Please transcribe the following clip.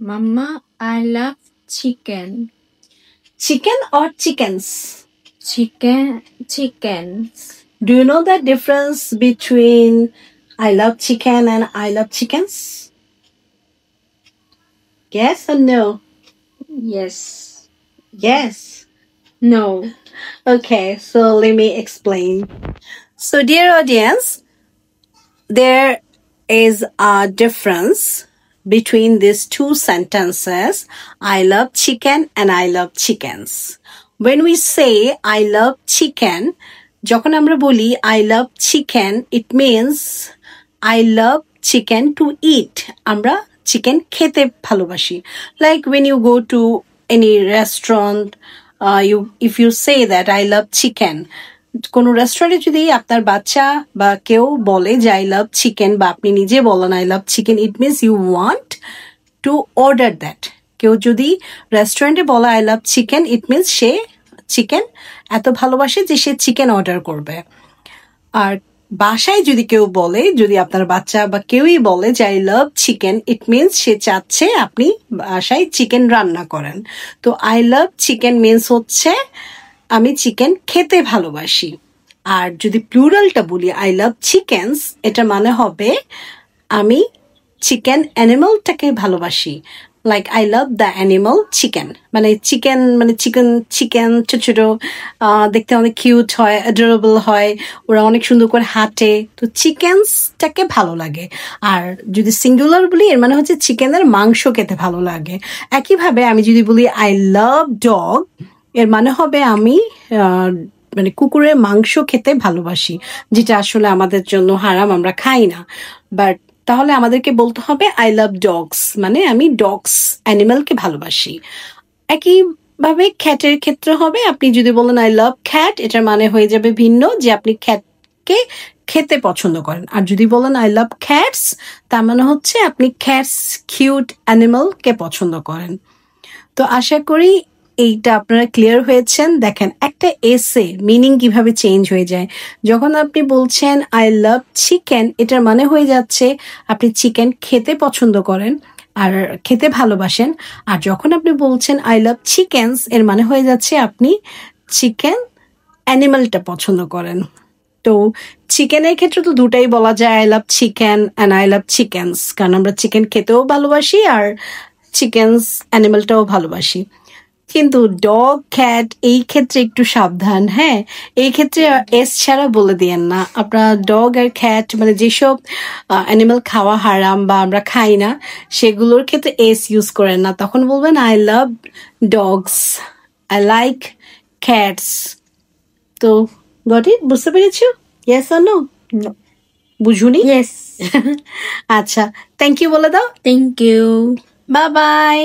Mama, I love chicken. Chicken or chickens? Chickens. Do you know the difference between I love chicken and I love chickens? Yes or no? Yes. Yes. No. Okay, so let me explain. So, dear audience, there is a difference between these two sentences. I love chicken and I love chickens. When we say I love chicken, যখন আমরা বলি I love chicken, it means I love chicken to eat. আমরা chicken খেতে ভালোবাসি. Like when you go to any restaurant, if you say that I love chicken, কোনো রেস্টুরেন্টে যদি আপনার বাচ্চা বা কেউ বলে যে আই লাভ চিকেন বা আপনি নিজে বলেন I love chicken, it means you want to order that. কেউ যদি রেস্টুরেন্টে বলে I love chicken, it means সে চিকেন এত ভালোবাসে যে সে চিকেন অর্ডার করবে। আর বাসায় যদি কেউ বলে, যদি আপনার বাচ্চা বা কেউই বলে যে I love chicken, it means সে চাচ্ছে আপনি বাসায় চিকেন রান্না করেন। তো আই লাভ চিকেন মিনস হচ্ছে আমি চিকেন খেতে ভালোবাসি। আর যদি প্লুরালটা বলি আই লাভ চিকেনস, এটা মানে হবে আমি চিকেন অ্যানিমালটাকে ভালোবাসি। Like I love the animal chicken, মানে চিকেন ছোট ছোট দেখতে অনেক কিউট হয়, অ্যাডোরেবল হয়, ওরা অনেক সুন্দর করে হাঁটে, তো চিকেনসটাকে ভালো লাগে। আর যদি সিঙ্গুলার বলি এর মানে হচ্ছে চিকেনের মাংস খেতে ভালো লাগে। একইভাবে আমি যদি বলি আই লাভ ডগ, এর মানে হবে আমি মানে কুকুরের মাংস খেতে ভালোবাসি, যেটা আসলে আমাদের জন্য হারাম, আমরা খাই না। বাট তাহলে আমাদেরকে বলতে হবে আই লাভ ডগস, মানে আমি ডগস অ্যানিমালকে ভালোবাসি। একইভাবে খ্যাটের ক্ষেত্রে হবে, আপনি যদি বলেন আই লাভ খ্যাট, এটার মানে হয়ে যাবে ভিন্ন, যে আপনি খ্যাটকে খেতে পছন্দ করেন। আর যদি বলেন আই লাভ ক্যাটস, তার মানে হচ্ছে আপনি ক্যাটস কিউট অ্যানিমালকে পছন্দ করেন। তো আশা করি এইটা আপনারা ক্লিয়ার হয়েছেন। দেখেন একটা এসে মিনিং কিভাবে চেঞ্জ হয়ে যায়। যখন আপনি বলছেন আই লাভ চিকেন, এটার মানে হয়ে যাচ্ছে আপনি চিকেন খেতে পছন্দ করেন আর খেতে ভালোবাসেন। আর যখন আপনি বলছেন আই লাভ চিকেনস, এর মানে হয়ে যাচ্ছে আপনি চিকেন অ্যানিমালটা পছন্দ করেন। তো চিকেনের ক্ষেত্রে তো দুটাই বলা যায়, I love chicken and I love chickens, কারণ আমরা চিকেন খেতেও ভালোবাসি আর চিকেনস অ্যানিমালটাও ভালোবাসি। কিন্তু ডগ ক্যাট এই ক্ষেত্রে একটু সাবধান, হ্যাঁ, এই ক্ষেত্রে এস ছাড়া বলে দিয়েন না। আপনার ডগ আর ক্যাট মানে যেসব অ্যানিমাল খাওয়া হারাম বা আমরা খাই না, সেগুলোর ক্ষেত্রে এস ইউজ করেন না। তখন বলবেন I love dogs, I like cats. তো গট ইট, বুঝতে পেরেছো? Yes or no? বুঝুনি? Yes. আচ্ছা, থ্যাংক ইউ বলে দাও। Thank you. Bye by.